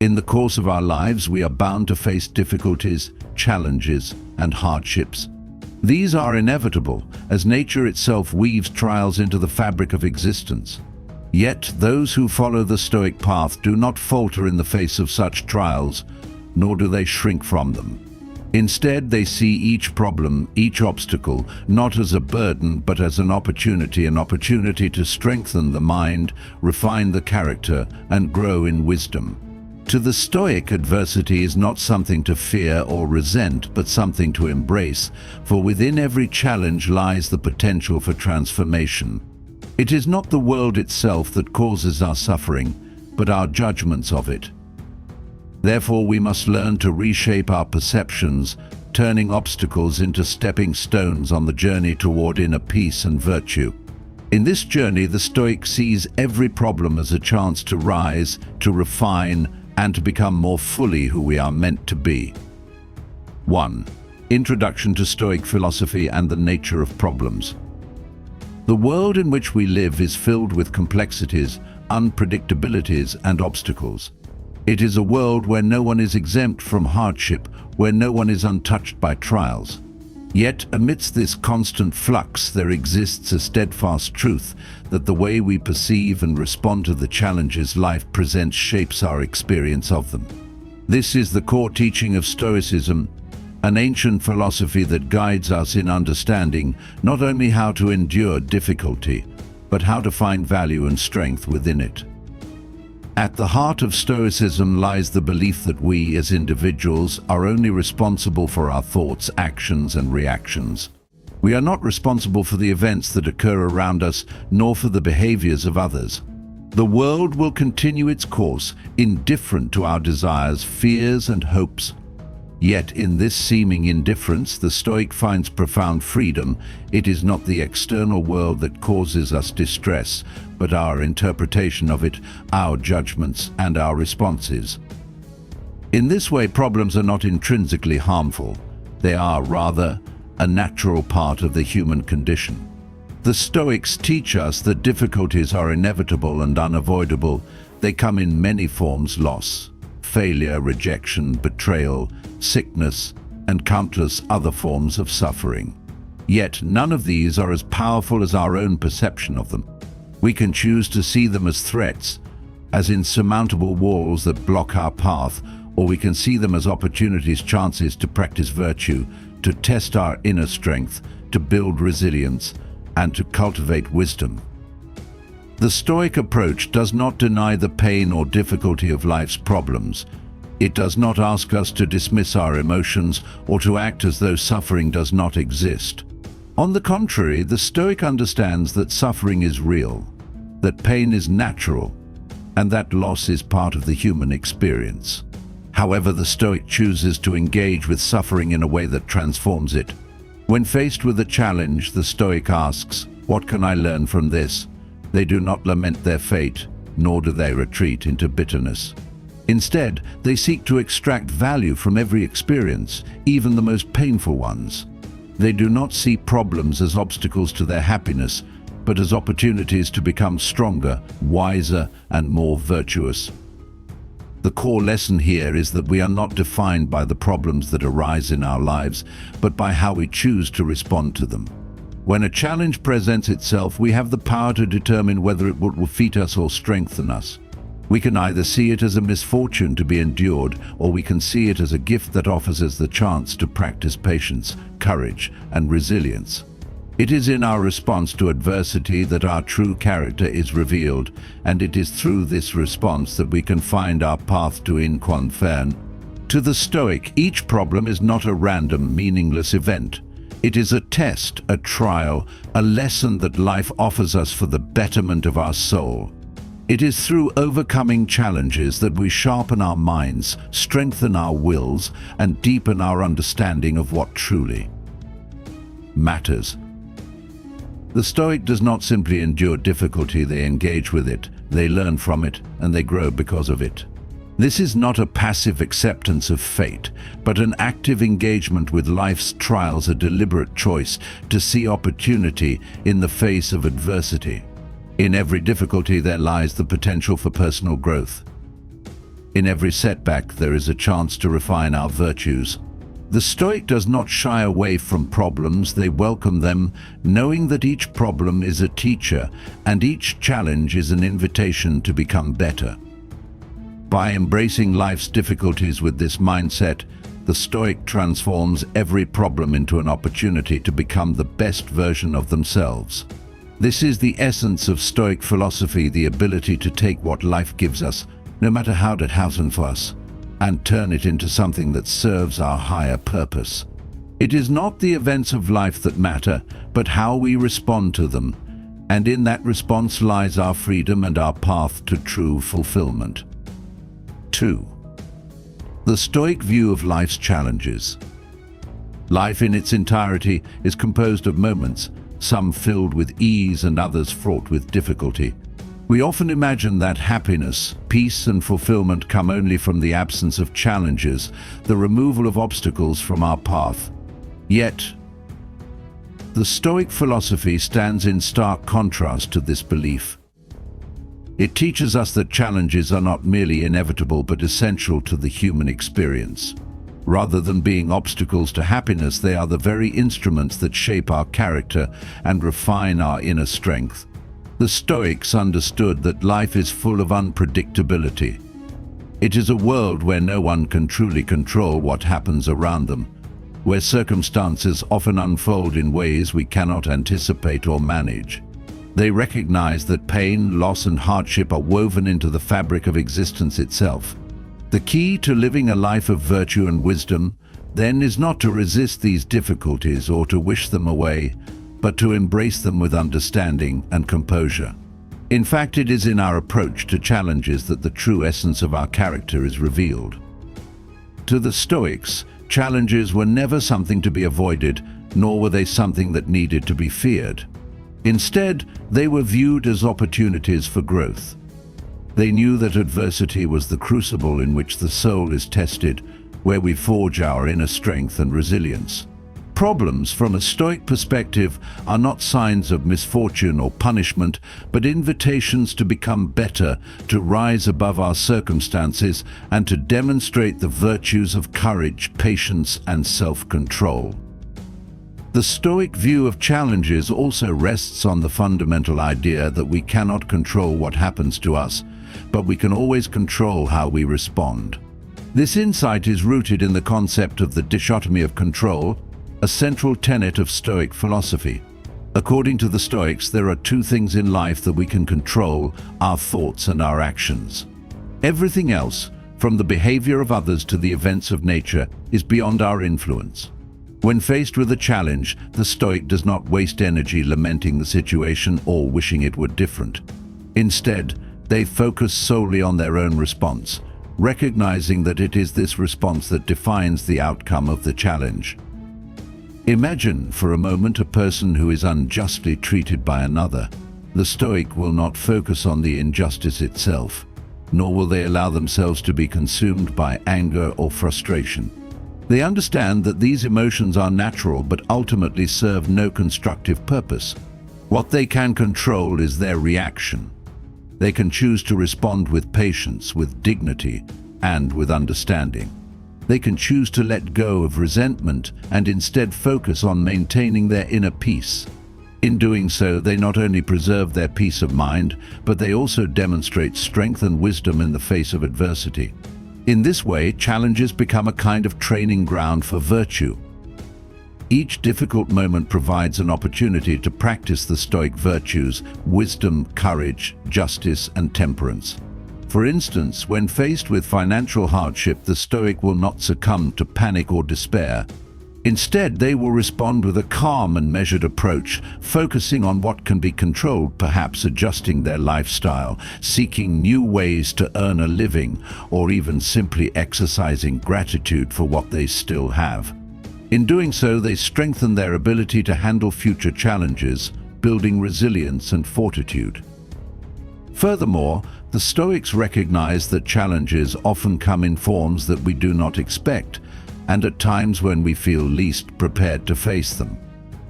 In the course of our lives, we are bound to face difficulties, challenges, and hardships. These are inevitable, as nature itself weaves trials into the fabric of existence. Yet those who follow the Stoic path do not falter in the face of such trials, nor do they shrink from them. Instead, they see each problem, each obstacle, not as a burden but as an opportunity to strengthen the mind, refine the character, and grow in wisdom. To the Stoic, adversity is not something to fear or resent, but something to embrace, for within every challenge lies the potential for transformation. It is not the world itself that causes our suffering, but our judgments of it. Therefore, we must learn to reshape our perceptions, turning obstacles into stepping stones on the journey toward inner peace and virtue. In this journey, the Stoic sees every problem as a chance to rise, to refine, and to become more fully who we are meant to be. 1. Introduction to Stoic philosophy and the nature of problems. The world in which we live is filled with complexities, unpredictabilities, and obstacles. It is a world where no one is exempt from hardship, where no one is untouched by trials. Yet, amidst this constant flux, there exists a steadfast truth that the way we perceive and respond to the challenges life presents shapes our experience of them. This is the core teaching of Stoicism, an ancient philosophy that guides us in understanding not only how to endure difficulty, but how to find value and strength within it. At the heart of Stoicism lies the belief that we, as individuals, are only responsible for our thoughts, actions, and reactions. We are not responsible for the events that occur around us, nor for the behaviors of others. The world will continue its course, indifferent to our desires, fears, and hopes. Yet in this seeming indifference, the Stoic finds profound freedom. It is not the external world that causes us distress, but our interpretation of it, our judgments, and our responses. In this way, problems are not intrinsically harmful. They are, rather, a natural part of the human condition. The Stoics teach us that difficulties are inevitable and unavoidable. They come in many forms: loss, failure, rejection, betrayal, sickness, and countless other forms of suffering. Yet none of these are as powerful as our own perception of them. We can choose to see them as threats, as insurmountable walls that block our path, or we can see them as opportunities, chances to practice virtue, to test our inner strength, to build resilience, and to cultivate wisdom. The Stoic approach does not deny the pain or difficulty of life's problems. It does not ask us to dismiss our emotions or to act as though suffering does not exist. On the contrary, the Stoic understands that suffering is real, that pain is natural, and that loss is part of the human experience. However, the Stoic chooses to engage with suffering in a way that transforms it. When faced with a challenge, the Stoic asks, "What can I learn from this?" They do not lament their fate, nor do they retreat into bitterness. Instead, they seek to extract value from every experience, even the most painful ones. They do not see problems as obstacles to their happiness, but as opportunities to become stronger, wiser, and more virtuous. The core lesson here is that we are not defined by the problems that arise in our lives, but by how we choose to respond to them. When a challenge presents itself, we have the power to determine whether it will defeat us or strengthen us. We can either see it as a misfortune to be endured, or we can see it as a gift that offers us the chance to practice patience, courage, and resilience. It is in our response to adversity that our true character is revealed, and it is through this response that we can find our path to inconfern. To the Stoic, each problem is not a random, meaningless event. It is a test, a trial, a lesson that life offers us for the betterment of our soul. It is through overcoming challenges that we sharpen our minds, strengthen our wills, and deepen our understanding of what truly matters. The Stoic does not simply endure difficulty, they engage with it, they learn from it, and they grow because of it. This is not a passive acceptance of fate, but an active engagement with life's trials, a deliberate choice to see opportunity in the face of adversity. In every difficulty there lies the potential for personal growth. In every setback, there is a chance to refine our virtues. The Stoic does not shy away from problems, they welcome them, knowing that each problem is a teacher and each challenge is an invitation to become better. By embracing life's difficulties with this mindset, the Stoic transforms every problem into an opportunity to become the best version of themselves. This is the essence of Stoic philosophy, the ability to take what life gives us, no matter how it hasn't for us, and turn it into something that serves our higher purpose. It is not the events of life that matter, but how we respond to them, and in that response lies our freedom and our path to true fulfillment. 2. The Stoic view of life's challenges. Life in its entirety is composed of moments, some filled with ease and others fraught with difficulty. We often imagine that happiness, peace and fulfillment come only from the absence of challenges, the removal of obstacles from our path. Yet, the Stoic philosophy stands in stark contrast to this belief. It teaches us that challenges are not merely inevitable but essential to the human experience. Rather than being obstacles to happiness, they are the very instruments that shape our character and refine our inner strength. The Stoics understood that life is full of unpredictability. It is a world where no one can truly control what happens around them, where circumstances often unfold in ways we cannot anticipate or manage. They recognize that pain, loss, and hardship are woven into the fabric of existence itself. The key to living a life of virtue and wisdom, then, is not to resist these difficulties or to wish them away, but to embrace them with understanding and composure. In fact, it is in our approach to challenges that the true essence of our character is revealed. To the Stoics, challenges were never something to be avoided, nor were they something that needed to be feared. Instead, they were viewed as opportunities for growth. They knew that adversity was the crucible in which the soul is tested, where we forge our inner strength and resilience. Problems, from a Stoic perspective, are not signs of misfortune or punishment, but invitations to become better, to rise above our circumstances, and to demonstrate the virtues of courage, patience, and self-control. The Stoic view of challenges also rests on the fundamental idea that we cannot control what happens to us, but we can always control how we respond. This insight is rooted in the concept of the dichotomy of control, a central tenet of Stoic philosophy. According to the Stoics, there are two things in life that we can control: our thoughts and our actions. Everything else, from the behavior of others to the events of nature, is beyond our influence. When faced with a challenge, the Stoic does not waste energy lamenting the situation or wishing it were different. Instead, they focus solely on their own response, recognizing that it is this response that defines the outcome of the challenge. Imagine for a moment a person who is unjustly treated by another. The Stoic will not focus on the injustice itself, nor will they allow themselves to be consumed by anger or frustration. They understand that these emotions are natural but ultimately serve no constructive purpose. What they can control is their reaction. They can choose to respond with patience, with dignity, and with understanding. They can choose to let go of resentment and instead focus on maintaining their inner peace. In doing so, they not only preserve their peace of mind, but they also demonstrate strength and wisdom in the face of adversity. In this way, challenges become a kind of training ground for virtue. Each difficult moment provides an opportunity to practice the Stoic virtues: wisdom, courage, justice, and temperance. For instance, when faced with financial hardship, the Stoic will not succumb to panic or despair. Instead, they will respond with a calm and measured approach, focusing on what can be controlled, perhaps adjusting their lifestyle, seeking new ways to earn a living, or even simply exercising gratitude for what they still have. In doing so, they strengthen their ability to handle future challenges, building resilience and fortitude. Furthermore, the Stoics recognize that challenges often come in forms that we do not expect, and at times when we feel least prepared to face them.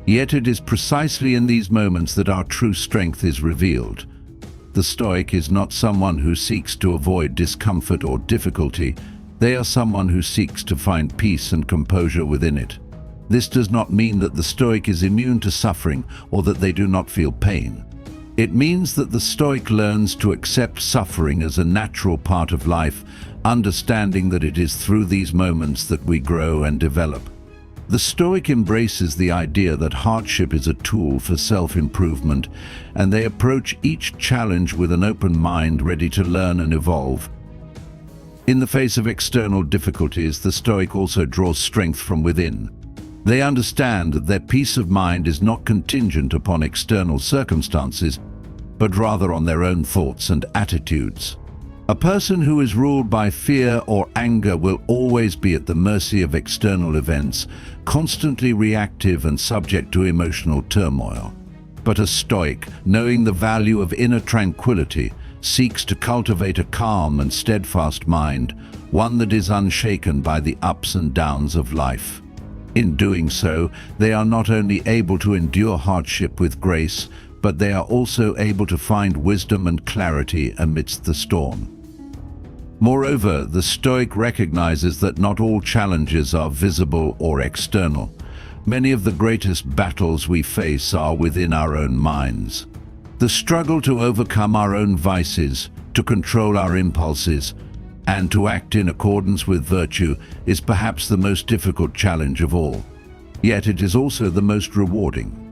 Yet it is precisely in these moments that our true strength is revealed. The Stoic is not someone who seeks to avoid discomfort or difficulty. They are someone who seeks to find peace and composure within it. This does not mean that the Stoic is immune to suffering or that they do not feel pain. It means that the Stoic learns to accept suffering as a natural part of life, understanding that it is through these moments that we grow and develop. The Stoic embraces the idea that hardship is a tool for self-improvement, and they approach each challenge with an open mind, ready to learn and evolve. In the face of external difficulties, the Stoic also draws strength from within. They understand that their peace of mind is not contingent upon external circumstances, but rather on their own thoughts and attitudes. A person who is ruled by fear or anger will always be at the mercy of external events, constantly reactive and subject to emotional turmoil. But a Stoic, knowing the value of inner tranquility, seeks to cultivate a calm and steadfast mind, one that is unshaken by the ups and downs of life. In doing so, they are not only able to endure hardship with grace, but they are also able to find wisdom and clarity amidst the storm. Moreover, the Stoic recognizes that not all challenges are visible or external. Many of the greatest battles we face are within our own minds. The struggle to overcome our own vices, to control our impulses, and to act in accordance with virtue is perhaps the most difficult challenge of all. Yet it is also the most rewarding.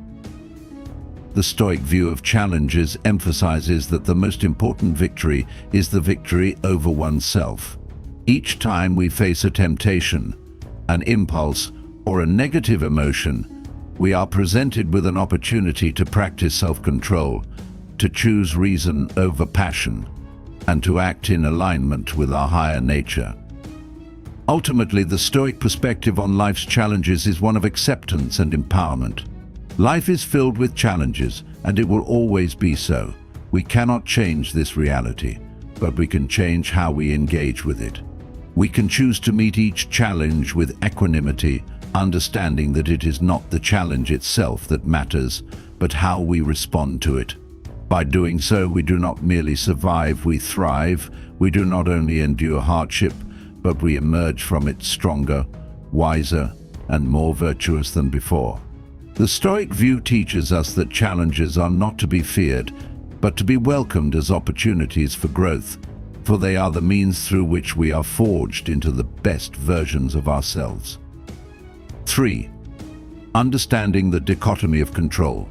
The Stoic view of challenges emphasizes that the most important victory is the victory over oneself. Each time we face a temptation, an impulse, or a negative emotion, we are presented with an opportunity to practice self-control, to choose reason over passion, and to act in alignment with our higher nature. Ultimately, the Stoic perspective on life's challenges is one of acceptance and empowerment. Life is filled with challenges, and it will always be so. We cannot change this reality, but we can change how we engage with it. We can choose to meet each challenge with equanimity, understanding that it is not the challenge itself that matters, but how we respond to it. By doing so, we do not merely survive, we thrive. We do not only endure hardship, but we emerge from it stronger, wiser, and more virtuous than before. The Stoic view teaches us that challenges are not to be feared, but to be welcomed as opportunities for growth, for they are the means through which we are forged into the best versions of ourselves. 3. Understanding the dichotomy of control.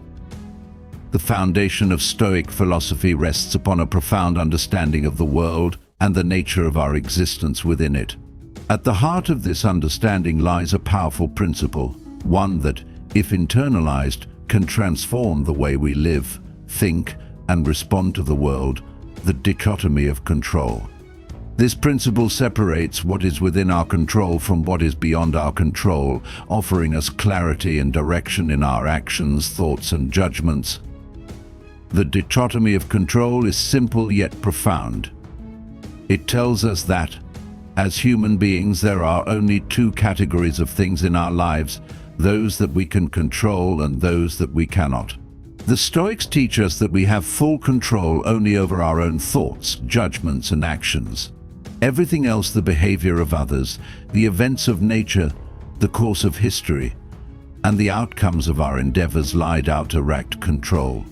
The foundation of Stoic philosophy rests upon a profound understanding of the world and the nature of our existence within it. At the heart of this understanding lies a powerful principle, one that, if internalized, can transform the way we live, think, and respond to the world: the dichotomy of control. This principle separates what is within our control from what is beyond our control, offering us clarity and direction in our actions, thoughts, and judgments. The dichotomy of control is simple yet profound. It tells us that, as human beings, there are only two categories of things in our lives: those that we can control and those that we cannot. The Stoics teach us that we have full control only over our own thoughts, judgments, and actions. Everything else, the behavior of others, the events of nature, the course of history, and the outcomes of our endeavors, lie out of direct control.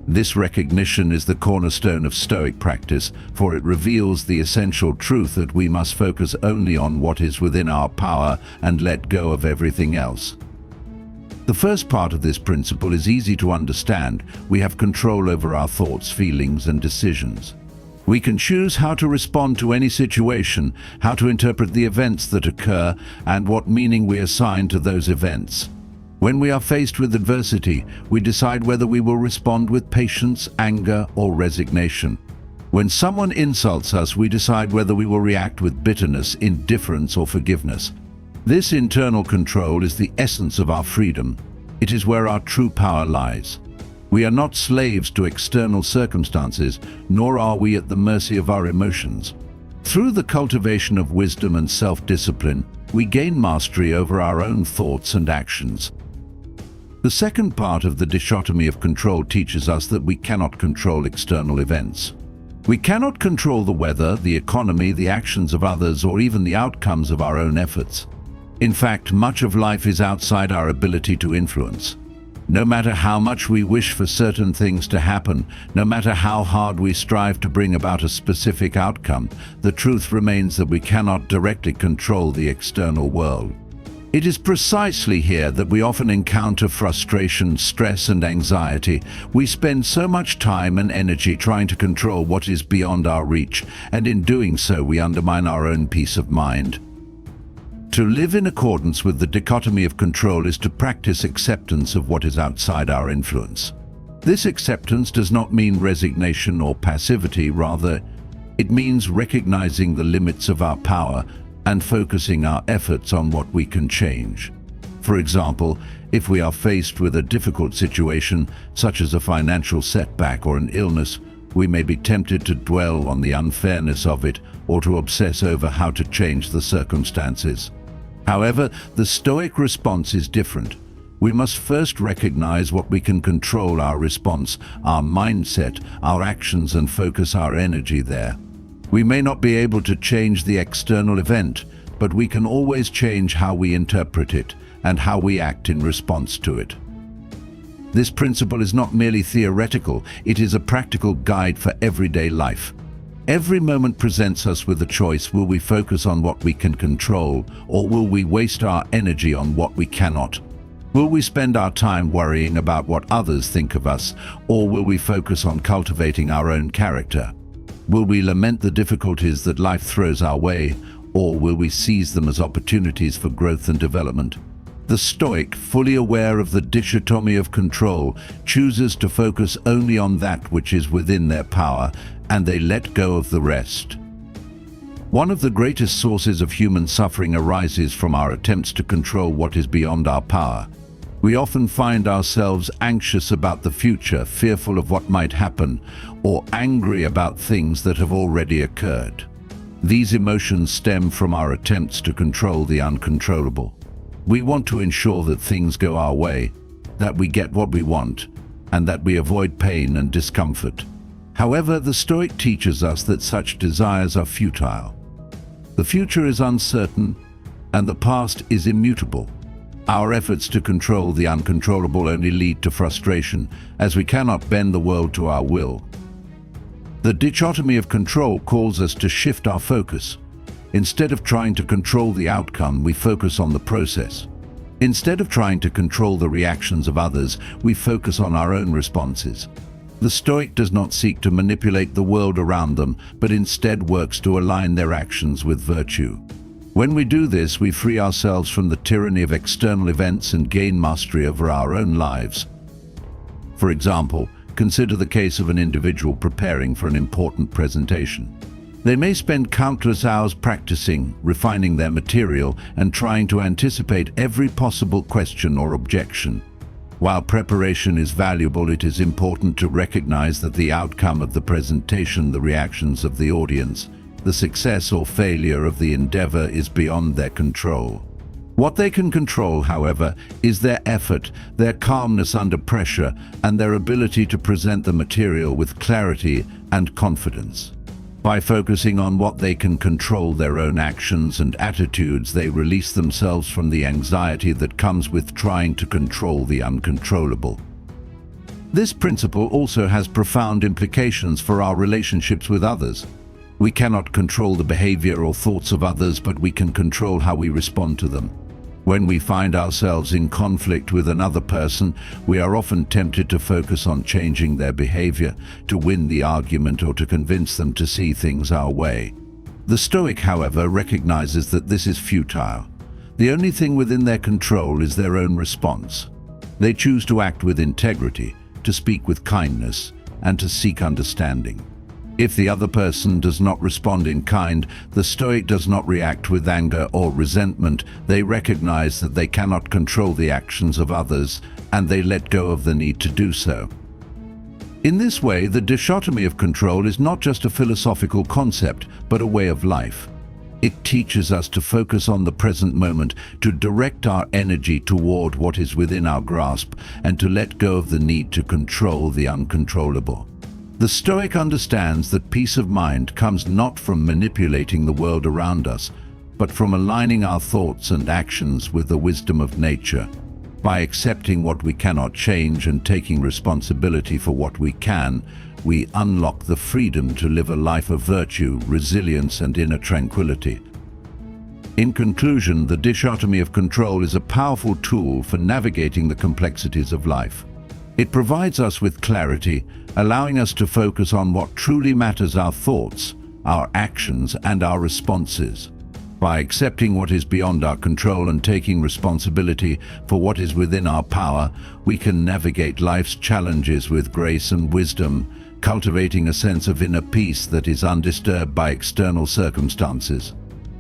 This recognition is the cornerstone of Stoic practice, for it reveals the essential truth that we must focus only on what is within our power and let go of everything else. The first part of this principle is easy to understand. We have control over our thoughts, feelings, and decisions. We can choose how to respond to any situation, how to interpret the events that occur, and what meaning we assign to those events. When we are faced with adversity, we decide whether we will respond with patience, anger, or resignation. When someone insults us, we decide whether we will react with bitterness, indifference, or forgiveness. This internal control is the essence of our freedom. It is where our true power lies. We are not slaves to external circumstances, nor are we at the mercy of our emotions. Through the cultivation of wisdom and self-discipline, we gain mastery over our own thoughts and actions. The second part of the dichotomy of control teaches us that we cannot control external events. We cannot control the weather, the economy, the actions of others, or even the outcomes of our own efforts. In fact, much of life is outside our ability to influence. No matter how much we wish for certain things to happen, no matter how hard we strive to bring about a specific outcome, the truth remains that we cannot directly control the external world. It is precisely here that we often encounter frustration, stress, and anxiety. We spend so much time and energy trying to control what is beyond our reach, and in doing so we undermine our own peace of mind. To live in accordance with the dichotomy of control is to practice acceptance of what is outside our influence. This acceptance does not mean resignation or passivity, rather, it means recognizing the limits of our power and focusing our efforts on what we can change. For example, if we are faced with a difficult situation, such as a financial setback or an illness, we may be tempted to dwell on the unfairness of it or to obsess over how to change the circumstances. However, the Stoic response is different. We must first recognize what we can control: our response, our mindset, our actions, and focus our energy there. We may not be able to change the external event, but we can always change how we interpret it and how we act in response to it. This principle is not merely theoretical, it is a practical guide for everyday life. Every moment presents us with a choice: will we focus on what we can control, or will we waste our energy on what we cannot? Will we spend our time worrying about what others think of us, or will we focus on cultivating our own character? Will we lament the difficulties that life throws our way, or will we seize them as opportunities for growth and development? The Stoic, fully aware of the dichotomy of control, chooses to focus only on that which is within their power, and they let go of the rest. One of the greatest sources of human suffering arises from our attempts to control what is beyond our power. We often find ourselves anxious about the future, fearful of what might happen, or angry about things that have already occurred. These emotions stem from our attempts to control the uncontrollable. We want to ensure that things go our way, that we get what we want, and that we avoid pain and discomfort. However, the Stoic teaches us that such desires are futile. The future is uncertain, and the past is immutable. Our efforts to control the uncontrollable only lead to frustration, as we cannot bend the world to our will. The dichotomy of control calls us to shift our focus. Instead of trying to control the outcome, we focus on the process. Instead of trying to control the reactions of others, we focus on our own responses. The Stoic does not seek to manipulate the world around them, but instead works to align their actions with virtue. When we do this, we free ourselves from the tyranny of external events and gain mastery over our own lives. For example, consider the case of an individual preparing for an important presentation. They may spend countless hours practicing, refining their material, and trying to anticipate every possible question or objection. While preparation is valuable, it is important to recognize that the outcome of the presentation, the reactions of the audience, the success or failure of the endeavor is beyond their control. What they can control, however, is their effort, their calmness under pressure, and their ability to present the material with clarity and confidence. By focusing on what they can control, their own actions and attitudes, they release themselves from the anxiety that comes with trying to control the uncontrollable. This principle also has profound implications for our relationships with others. We cannot control the behavior or thoughts of others, but we can control how we respond to them. When we find ourselves in conflict with another person, we are often tempted to focus on changing their behavior, to win the argument, or to convince them to see things our way. The Stoic, however, recognizes that this is futile. The only thing within their control is their own response. They choose to act with integrity, to speak with kindness, and to seek understanding. If the other person does not respond in kind, the Stoic does not react with anger or resentment. They recognize that they cannot control the actions of others, and they let go of the need to do so. In this way, the dichotomy of control is not just a philosophical concept, but a way of life. It teaches us to focus on the present moment, to direct our energy toward what is within our grasp, and to let go of the need to control the uncontrollable. The Stoic understands that peace of mind comes not from manipulating the world around us, but from aligning our thoughts and actions with the wisdom of nature. By accepting what we cannot change and taking responsibility for what we can, we unlock the freedom to live a life of virtue, resilience, and inner tranquility. In conclusion, the dichotomy of control is a powerful tool for navigating the complexities of life. It provides us with clarity, allowing us to focus on what truly matters: our thoughts, our actions, and our responses. By accepting what is beyond our control and taking responsibility for what is within our power, we can navigate life's challenges with grace and wisdom, cultivating a sense of inner peace that is undisturbed by external circumstances.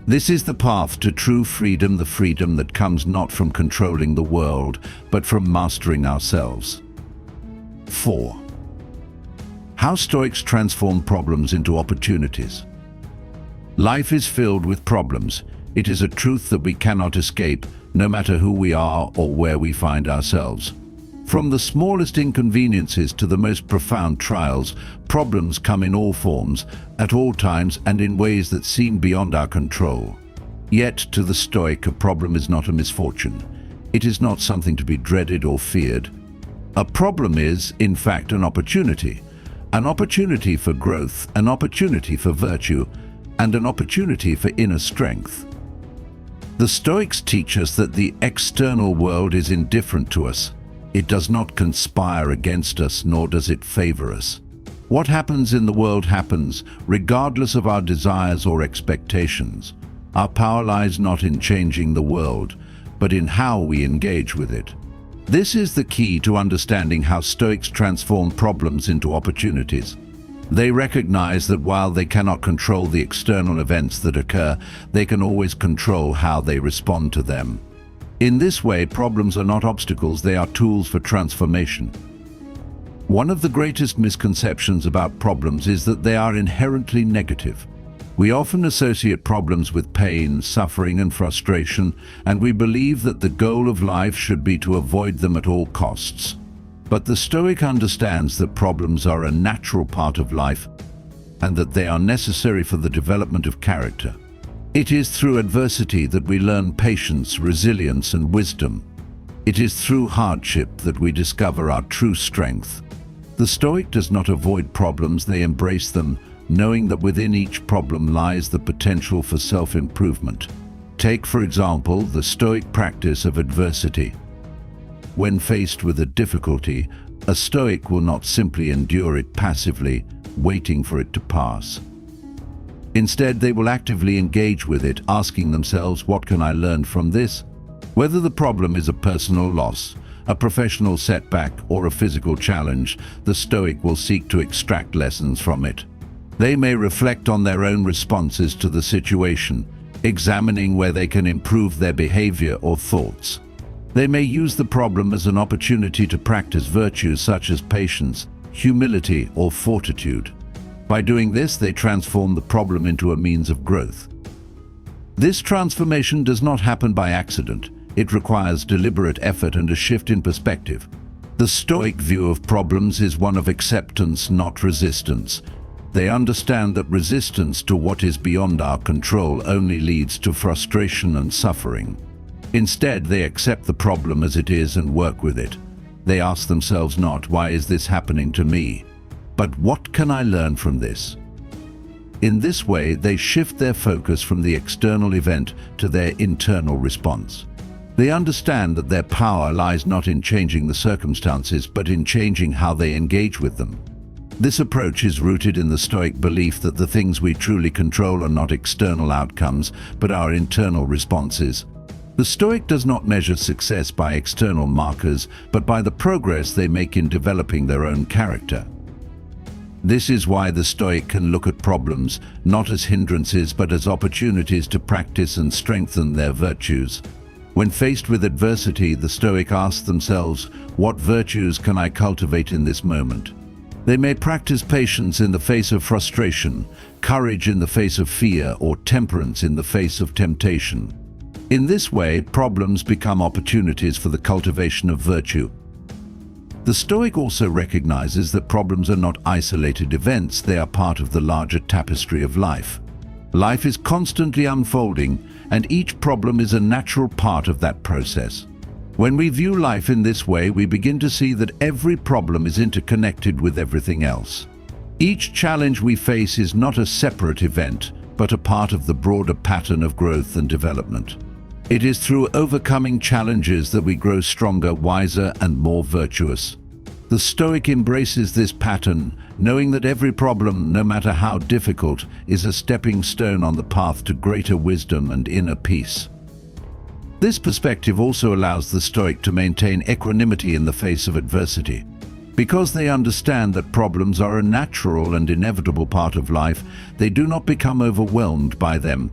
This is the path to true freedom, the freedom that comes not from controlling the world, but from mastering ourselves. 4. How Stoics transform problems into opportunities. Life is filled with problems. It is a truth that we cannot escape, no matter who we are or where we find ourselves. From the smallest inconveniences to the most profound trials, problems come in all forms, at all times, and in ways that seem beyond our control. Yet, to the Stoic, a problem is not a misfortune. It is not something to be dreaded or feared. A problem is, in fact, an opportunity for growth, an opportunity for virtue, and an opportunity for inner strength. The Stoics teach us that the external world is indifferent to us. It does not conspire against us, nor does it favor us. What happens in the world happens, regardless of our desires or expectations. Our power lies not in changing the world, but in how we engage with it. This is the key to understanding how Stoics transform problems into opportunities. They recognize that while they cannot control the external events that occur, they can always control how they respond to them. In this way, problems are not obstacles, they are tools for transformation. One of the greatest misconceptions about problems is that they are inherently negative. We often associate problems with pain, suffering, and frustration, and we believe that the goal of life should be to avoid them at all costs. But the Stoic understands that problems are a natural part of life and that they are necessary for the development of character. It is through adversity that we learn patience, resilience, and wisdom. It is through hardship that we discover our true strength. The Stoic does not avoid problems, they embrace them, knowing that within each problem lies the potential for self-improvement. Take, for example, the Stoic practice of adversity. When faced with a difficulty, a Stoic will not simply endure it passively, waiting for it to pass. Instead, they will actively engage with it, asking themselves, what can I learn from this? Whether the problem is a personal loss, a professional setback, or a physical challenge, the Stoic will seek to extract lessons from it. They may reflect on their own responses to the situation, examining where they can improve their behavior or thoughts. They may use the problem as an opportunity to practice virtues such as patience, humility, or fortitude. By doing this, they transform the problem into a means of growth. This transformation does not happen by accident. It requires deliberate effort and a shift in perspective. The Stoic view of problems is one of acceptance, not resistance. They understand that resistance to what is beyond our control only leads to frustration and suffering. Instead, they accept the problem as it is and work with it. They ask themselves not, why is this happening to me? But what can I learn from this? In this way, they shift their focus from the external event to their internal response. They understand that their power lies not in changing the circumstances, but in changing how they engage with them. This approach is rooted in the Stoic belief that the things we truly control are not external outcomes, but our internal responses. The Stoic does not measure success by external markers, but by the progress they make in developing their own character. This is why the Stoic can look at problems not as hindrances but as opportunities to practice and strengthen their virtues. When faced with adversity, the Stoic asks themselves, what virtues can I cultivate in this moment? They may practice patience in the face of frustration, courage in the face of fear, or temperance in the face of temptation. In this way, problems become opportunities for the cultivation of virtue. The Stoic also recognizes that problems are not isolated events, they are part of the larger tapestry of life. Life is constantly unfolding, and each problem is a natural part of that process. When we view life in this way, we begin to see that every problem is interconnected with everything else. Each challenge we face is not a separate event, but a part of the broader pattern of growth and development. It is through overcoming challenges that we grow stronger, wiser, and more virtuous. The Stoic embraces this pattern, knowing that every problem, no matter how difficult, is a stepping stone on the path to greater wisdom and inner peace. This perspective also allows the Stoic to maintain equanimity in the face of adversity. Because they understand that problems are a natural and inevitable part of life, they do not become overwhelmed by them.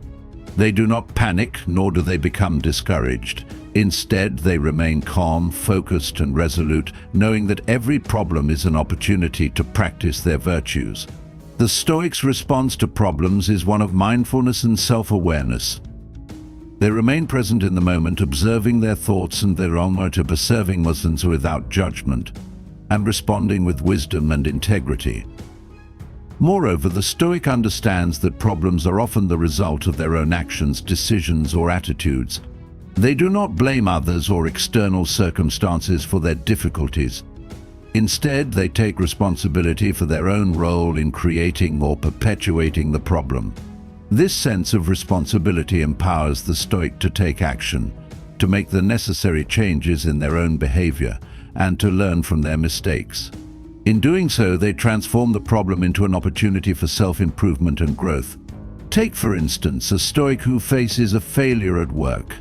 They do not panic, nor do they become discouraged. Instead, they remain calm, focused, and resolute, knowing that every problem is an opportunity to practice their virtues. The Stoics' response to problems is one of mindfulness and self-awareness. They remain present in the moment, observing their thoughts and their own motive, observing Muslims without judgment, and responding with wisdom and integrity. Moreover, the Stoic understands that problems are often the result of their own actions, decisions, or attitudes. They do not blame others or external circumstances for their difficulties. Instead, they take responsibility for their own role in creating or perpetuating the problem. This sense of responsibility empowers the Stoic to take action, to make the necessary changes in their own behavior, and to learn from their mistakes. In doing so, they transform the problem into an opportunity for self-improvement and growth. Take, for instance, a Stoic who faces a failure at work.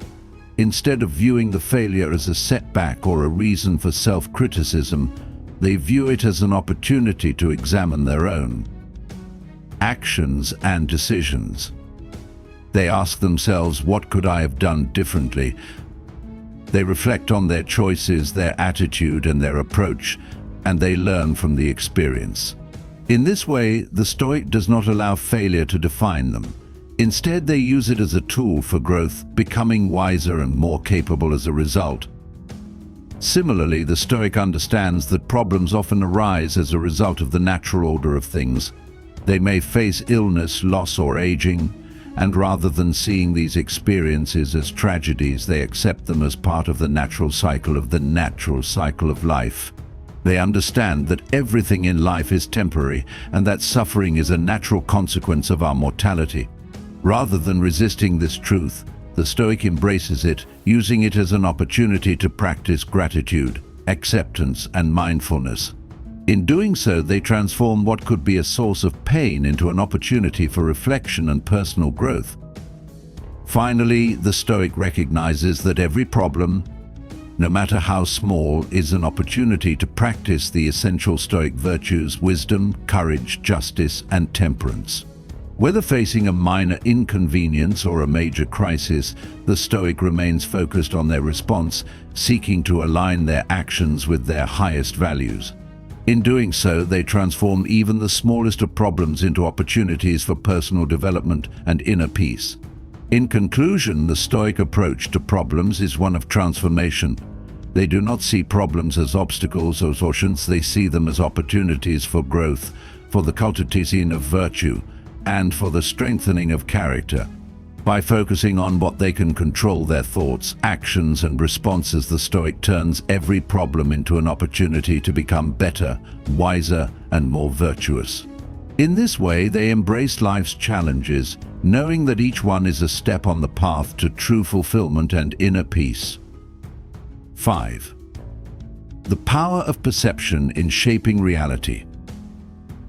Instead of viewing the failure as a setback or a reason for self-criticism, they view it as an opportunity to examine their own actions and decisions. They ask themselves, what could I have done differently? They reflect on their choices, their attitude, and their approach, and they learn from the experience. In this way, the Stoic does not allow failure to define them. Instead, they use it as a tool for growth, becoming wiser and more capable as a result. Similarly, the Stoic understands that problems often arise as a result of the natural order of things. They may face illness, loss, or aging, and rather than seeing these experiences as tragedies, they accept them as part of the natural cycle of life. They understand that everything in life is temporary and that suffering is a natural consequence of our mortality. Rather than resisting this truth, the Stoic embraces it, using it as an opportunity to practice gratitude, acceptance, and mindfulness. In doing so, they transform what could be a source of pain into an opportunity for reflection and personal growth. Finally, the Stoic recognizes that every problem, no matter how small, is an opportunity to practice the essential Stoic virtues: wisdom, courage, justice, and temperance. Whether facing a minor inconvenience or a major crisis, the Stoic remains focused on their response, seeking to align their actions with their highest values. In doing so, they transform even the smallest of problems into opportunities for personal development and inner peace. In conclusion, the Stoic approach to problems is one of transformation. They do not see problems as obstacles or solutions, they see them as opportunities for growth, for the cultivation of virtue, and for the strengthening of character. By focusing on what they can control, their thoughts, actions, and responses, the Stoic turns every problem into an opportunity to become better, wiser, and more virtuous. In this way, they embrace life's challenges, knowing that each one is a step on the path to true fulfillment and inner peace. 5. The power of perception in shaping reality.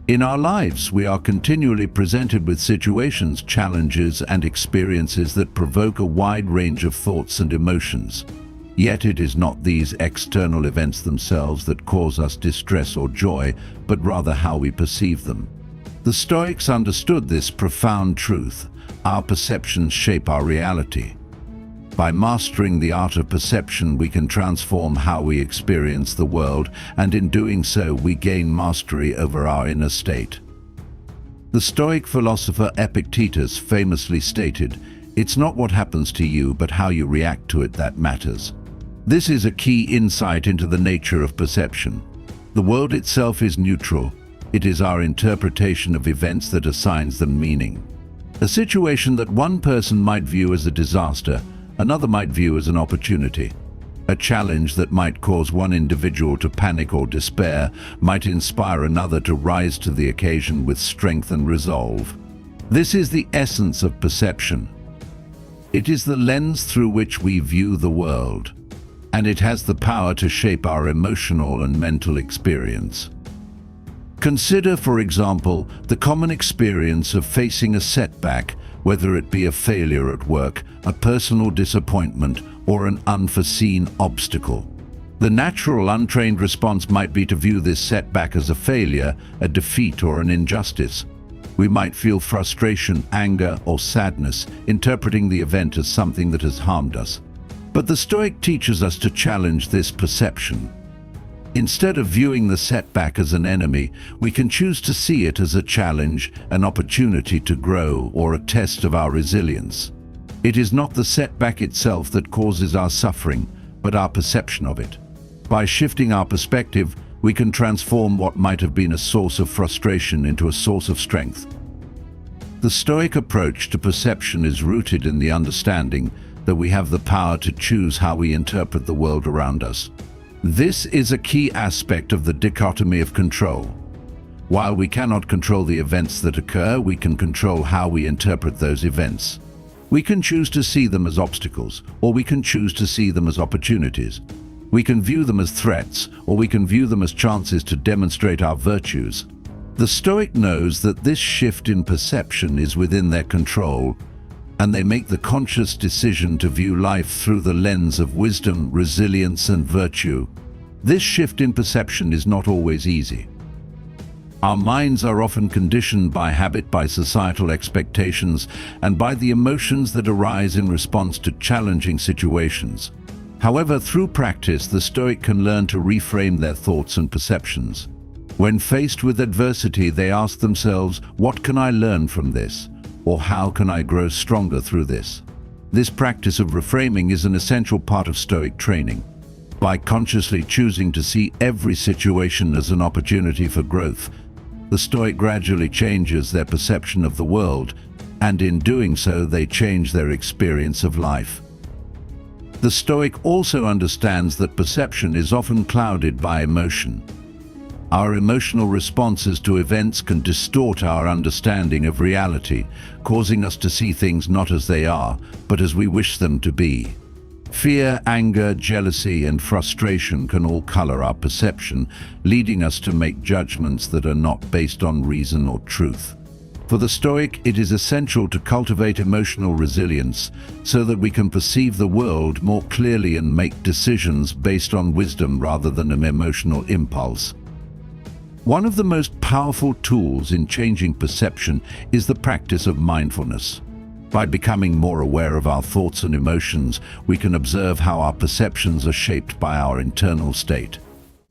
In our lives, we are continually presented with situations, challenges, and experiences that provoke a wide range of thoughts and emotions. Yet it is not these external events themselves that cause us distress or joy, but rather how we perceive them. The Stoics understood this profound truth: our perceptions shape our reality. By mastering the art of perception, we can transform how we experience the world, and in doing so, we gain mastery over our inner state. The Stoic philosopher Epictetus famously stated, "It's not what happens to you, but how you react to it that matters." This is a key insight into the nature of perception. The world itself is neutral. It is our interpretation of events that assigns them meaning. A situation that one person might view as a disaster, another might view as an opportunity. A challenge that might cause one individual to panic or despair might inspire another to rise to the occasion with strength and resolve. This is the essence of perception. It is the lens through which we view the world, and it has the power to shape our emotional and mental experience. Consider, for example, the common experience of facing a setback, whether it be a failure at work, a personal disappointment, or an unforeseen obstacle. The natural, untrained response might be to view this setback as a failure, a defeat, or an injustice. We might feel frustration, anger, or sadness, interpreting the event as something that has harmed us. But the Stoic teaches us to challenge this perception. Instead of viewing the setback as an enemy, we can choose to see it as a challenge, an opportunity to grow, or a test of our resilience. It is not the setback itself that causes our suffering, but our perception of it. By shifting our perspective, we can transform what might have been a source of frustration into a source of strength. The Stoic approach to perception is rooted in the understanding that we have the power to choose how we interpret the world around us. This is a key aspect of the dichotomy of control. While we cannot control the events that occur, we can control how we interpret those events. We can choose to see them as obstacles, or we can choose to see them as opportunities. We can view them as threats, or we can view them as chances to demonstrate our virtues. The Stoic knows that this shift in perception is within their control, and they make the conscious decision to view life through the lens of wisdom, resilience, and virtue. This shift in perception is not always easy. Our minds are often conditioned by habit, by societal expectations, and by the emotions that arise in response to challenging situations. However, through practice, the Stoic can learn to reframe their thoughts and perceptions. When faced with adversity, they ask themselves, "What can I learn from this?" Or "How can I grow stronger through this?" This practice of reframing is an essential part of Stoic training. By consciously choosing to see every situation as an opportunity for growth, the Stoic gradually changes their perception of the world, and in doing so, they change their experience of life. The Stoic also understands that perception is often clouded by emotion. Our emotional responses to events can distort our understanding of reality, causing us to see things not as they are, but as we wish them to be. Fear, anger, jealousy, and frustration can all color our perception, leading us to make judgments that are not based on reason or truth. For the Stoic, it is essential to cultivate emotional resilience so that we can perceive the world more clearly and make decisions based on wisdom rather than an emotional impulse. One of the most powerful tools in changing perception is the practice of mindfulness. By becoming more aware of our thoughts and emotions, we can observe how our perceptions are shaped by our internal state.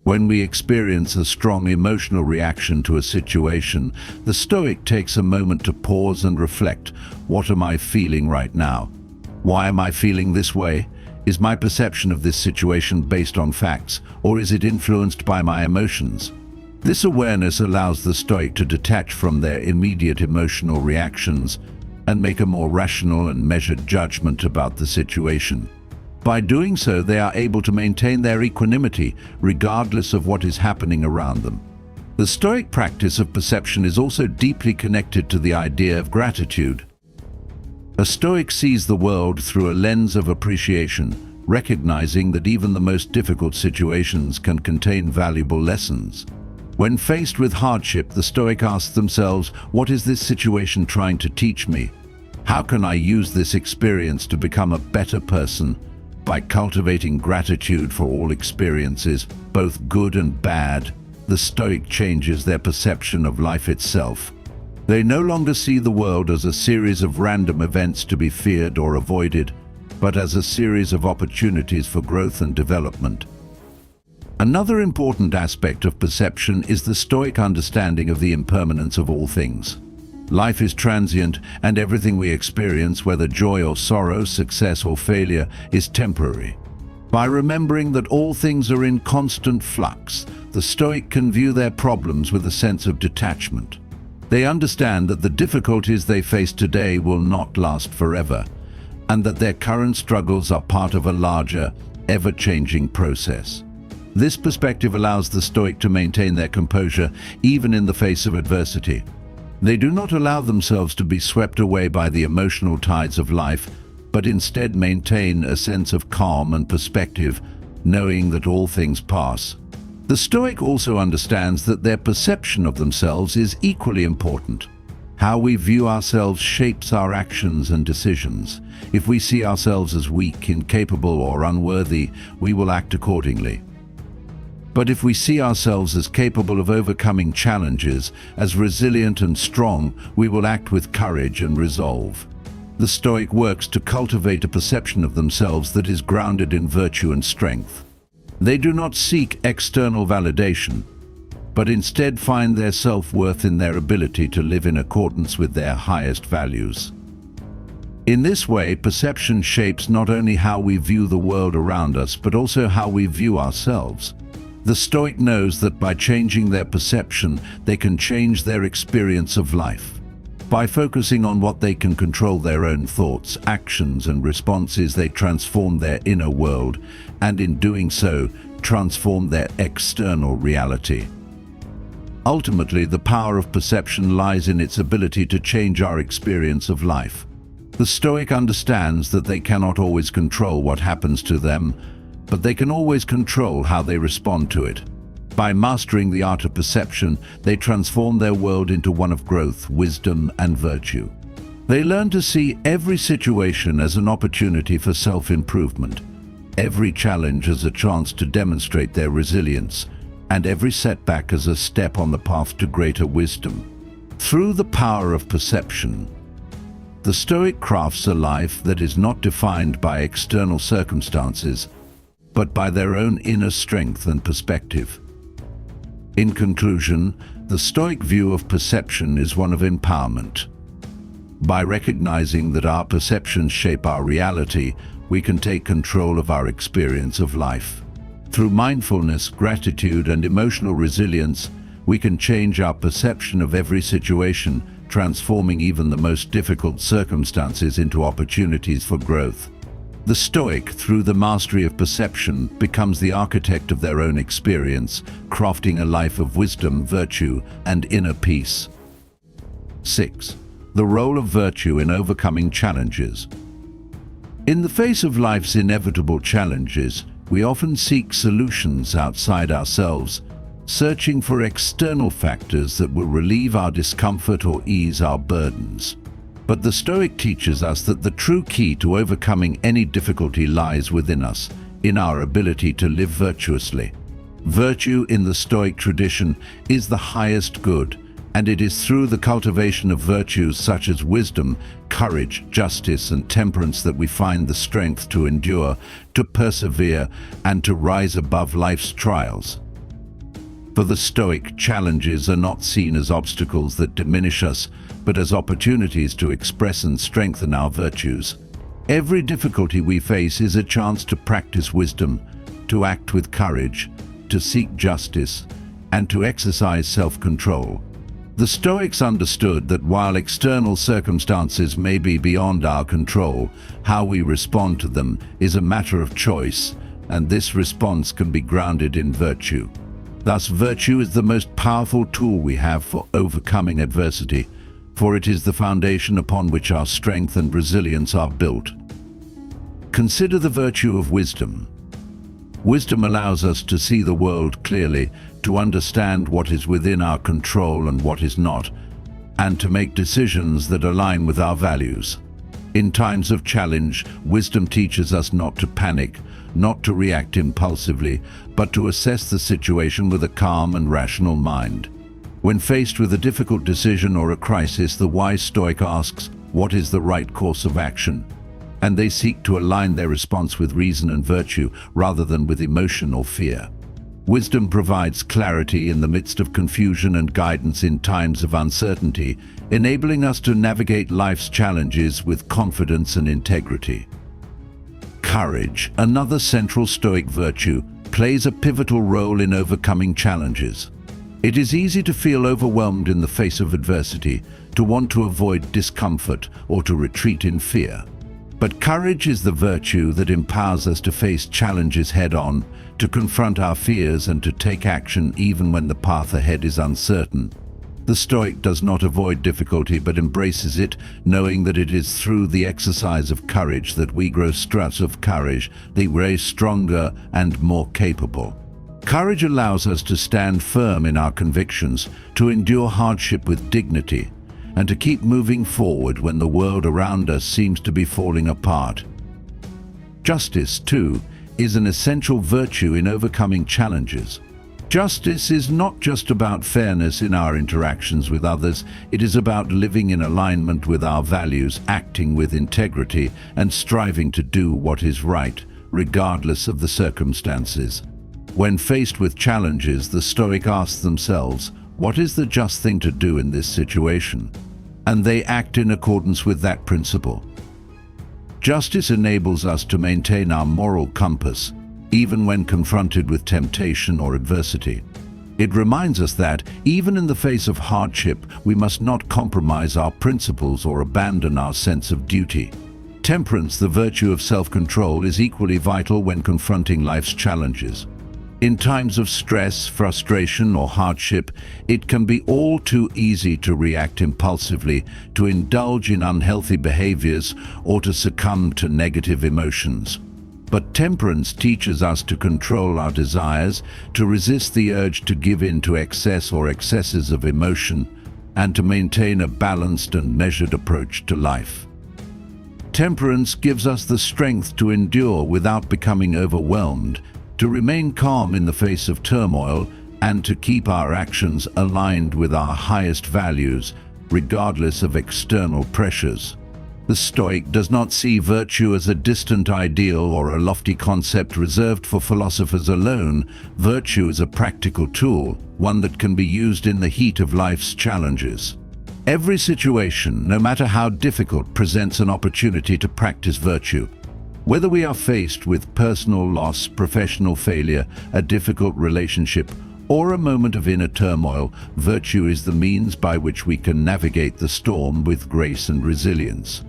When we experience a strong emotional reaction to a situation, the Stoic takes a moment to pause and reflect. What am I feeling right now? Why am I feeling this way? Is my perception of this situation based on facts, or is it influenced by my emotions? This awareness allows the Stoic to detach from their immediate emotional reactions and make a more rational and measured judgment about the situation. By doing so, they are able to maintain their equanimity regardless of what is happening around them. The Stoic practice of perception is also deeply connected to the idea of gratitude. A Stoic sees the world through a lens of appreciation, recognizing that even the most difficult situations can contain valuable lessons. When faced with hardship, the Stoic asks themselves, "What is this situation trying to teach me? How can I use this experience to become a better person?" By cultivating gratitude for all experiences, both good and bad, the Stoic changes their perception of life itself. They no longer see the world as a series of random events to be feared or avoided, but as a series of opportunities for growth and development. Another important aspect of perception is the Stoic understanding of the impermanence of all things. Life is transient, and everything we experience, whether joy or sorrow, success or failure, is temporary. By remembering that all things are in constant flux, the Stoic can view their problems with a sense of detachment. They understand that the difficulties they face today will not last forever, and that their current struggles are part of a larger, ever-changing process. This perspective allows the Stoic to maintain their composure even in the face of adversity. They do not allow themselves to be swept away by the emotional tides of life, but instead maintain a sense of calm and perspective, knowing that all things pass. The Stoic also understands that their perception of themselves is equally important. How we view ourselves shapes our actions and decisions. If we see ourselves as weak, incapable, or unworthy, we will act accordingly. But if we see ourselves as capable of overcoming challenges, as resilient and strong, we will act with courage and resolve. The Stoic works to cultivate a perception of themselves that is grounded in virtue and strength. They do not seek external validation, but instead find their self-worth in their ability to live in accordance with their highest values. In this way, perception shapes not only how we view the world around us, but also how we view ourselves. The Stoic knows that by changing their perception, they can change their experience of life. By focusing on what they can control, their own thoughts, actions, and responses, they transform their inner world, and in doing so, transform their external reality. Ultimately, the power of perception lies in its ability to change our experience of life. The Stoic understands that they cannot always control what happens to them, but they can always control how they respond to it. By mastering the art of perception, they transform their world into one of growth, wisdom, and virtue. They learn to see every situation as an opportunity for self-improvement, every challenge as a chance to demonstrate their resilience, and every setback as a step on the path to greater wisdom. Through the power of perception, the Stoic crafts a life that is not defined by external circumstances, but by their own inner strength and perspective. In conclusion, the Stoic view of perception is one of empowerment. By recognizing that our perceptions shape our reality, we can take control of our experience of life. Through mindfulness, gratitude, and emotional resilience, we can change our perception of every situation, transforming even the most difficult circumstances into opportunities for growth. The Stoic, through the mastery of perception, becomes the architect of their own experience, crafting a life of wisdom, virtue, and inner peace. 6. The role of virtue in overcoming challenges. In the face of life's inevitable challenges, we often seek solutions outside ourselves, searching for external factors that will relieve our discomfort or ease our burdens. But the Stoic teaches us that the true key to overcoming any difficulty lies within us, in our ability to live virtuously. Virtue in the Stoic tradition is the highest good, and it is through the cultivation of virtues such as wisdom, courage, justice, and temperance that we find the strength to endure, to persevere, and to rise above life's trials. For the Stoic, challenges are not seen as obstacles that diminish us, but as opportunities to express and strengthen our virtues. Every difficulty we face is a chance to practice wisdom, to act with courage, to seek justice, and to exercise self-control. The Stoics understood that while external circumstances may be beyond our control, how we respond to them is a matter of choice, and this response can be grounded in virtue. Thus, virtue is the most powerful tool we have for overcoming adversity, for it is the foundation upon which our strength and resilience are built. Consider the virtue of wisdom. Wisdom allows us to see the world clearly, to understand what is within our control and what is not, and to make decisions that align with our values. In times of challenge, wisdom teaches us not to panic, not to react impulsively, but to assess the situation with a calm and rational mind. When faced with a difficult decision or a crisis, the wise Stoic asks, what is the right course of action? and they seek to align their response with reason and virtue rather than with emotion or fear. Wisdom provides clarity in the midst of confusion and guidance in times of uncertainty, enabling us to navigate life's challenges with confidence and integrity. Courage, another central Stoic virtue, plays a pivotal role in overcoming challenges. It is easy to feel overwhelmed in the face of adversity, to want to avoid discomfort or to retreat in fear. But courage is the virtue that empowers us to face challenges head-on, to confront our fears and to take action even when the path ahead is uncertain. The Stoic does not avoid difficulty but embraces it, knowing that it is through the exercise of courage that we grow stronger and more capable. Courage allows us to stand firm in our convictions, to endure hardship with dignity, and to keep moving forward when the world around us seems to be falling apart. Justice, too, is an essential virtue in overcoming challenges. Justice is not just about fairness in our interactions with others, it is about living in alignment with our values, acting with integrity, and striving to do what is right, regardless of the circumstances. When faced with challenges, the Stoic asks themselves, what is the just thing to do in this situation? And they act in accordance with that principle. Justice enables us to maintain our moral compass, even when confronted with temptation or adversity. It reminds us that, even in the face of hardship, we must not compromise our principles or abandon our sense of duty. Temperance, the virtue of self-control, is equally vital when confronting life's challenges. In times of stress, frustration, or hardship, it can be all too easy to react impulsively, to indulge in unhealthy behaviors, or to succumb to negative emotions. But temperance teaches us to control our desires, to resist the urge to give in to excess or excesses of emotion, and to maintain a balanced and measured approach to life. Temperance gives us the strength to endure without becoming overwhelmed, to remain calm in the face of turmoil, and to keep our actions aligned with our highest values, regardless of external pressures. The Stoic does not see virtue as a distant ideal or a lofty concept reserved for philosophers alone. Virtue is a practical tool, one that can be used in the heat of life's challenges. Every situation, no matter how difficult, presents an opportunity to practice virtue. Whether we are faced with personal loss, professional failure, a difficult relationship, or a moment of inner turmoil, virtue is the means by which we can navigate the storm with grace and resilience.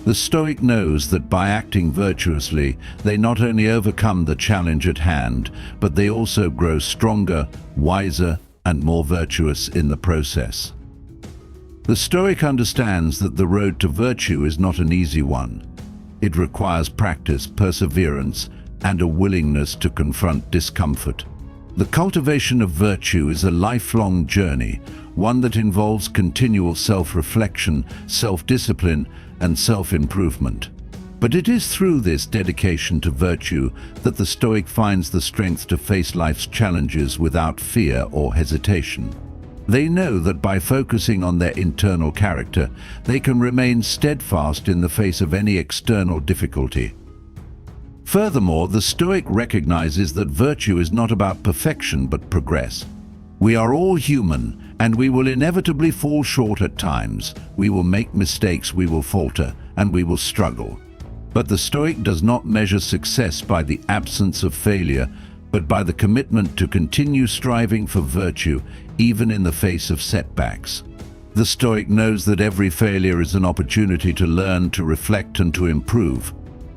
The Stoic knows that by acting virtuously, they not only overcome the challenge at hand, but they also grow stronger, wiser, and more virtuous in the process. The Stoic understands that the road to virtue is not an easy one. It requires practice, perseverance, and a willingness to confront discomfort. The cultivation of virtue is a lifelong journey, one that involves continual self-reflection, self-discipline, and self-improvement. But it is through this dedication to virtue that the Stoic finds the strength to face life's challenges without fear or hesitation. They know that by focusing on their internal character, they can remain steadfast in the face of any external difficulty. Furthermore, the Stoic recognizes that virtue is not about perfection but progress. We are all human, and we will inevitably fall short at times. We will make mistakes, we will falter, and we will struggle. But the Stoic does not measure success by the absence of failure, but by the commitment to continue striving for virtue, even in the face of setbacks. The Stoic knows that every failure is an opportunity to learn, to reflect, and to improve.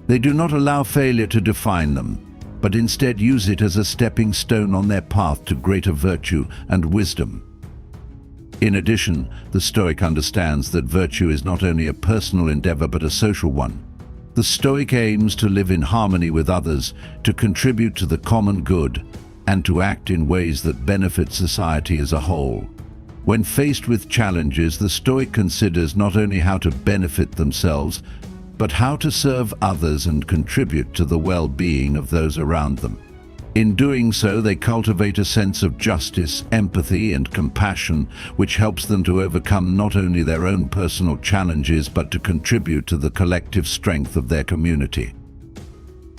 They do not allow failure to define them, but instead use it as a stepping stone on their path to greater virtue and wisdom. In addition, the Stoic understands that virtue is not only a personal endeavor but a social one. The Stoic aims to live in harmony with others, to contribute to the common good, and to act in ways that benefit society as a whole. When faced with challenges, the Stoic considers not only how to benefit themselves, but how to serve others and contribute to the well-being of those around them. In doing so, they cultivate a sense of justice, empathy, and compassion, which helps them to overcome not only their own personal challenges but to contribute to the collective strength of their community.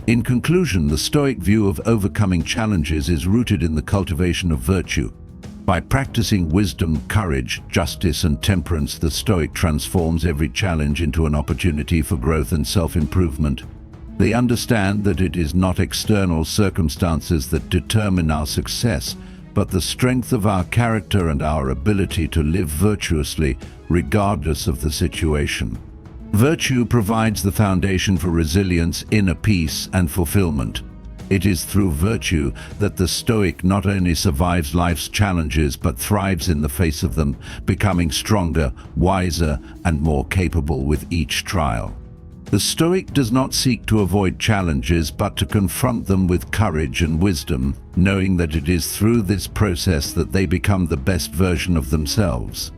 In conclusion, the Stoic view of overcoming challenges is rooted in the cultivation of virtue. By practicing wisdom, courage, justice, and temperance, the Stoic transforms every challenge into an opportunity for growth and self-improvement. They understand that it is not external circumstances that determine our success, but the strength of our character and our ability to live virtuously, regardless of the situation. Virtue provides the foundation for resilience, inner peace, and fulfillment. It is through virtue that the Stoic not only survives life's challenges but thrives in the face of them, becoming stronger, wiser, and more capable with each trial. The Stoic does not seek to avoid challenges but to confront them with courage and wisdom, knowing that it is through this process that they become the best version of themselves.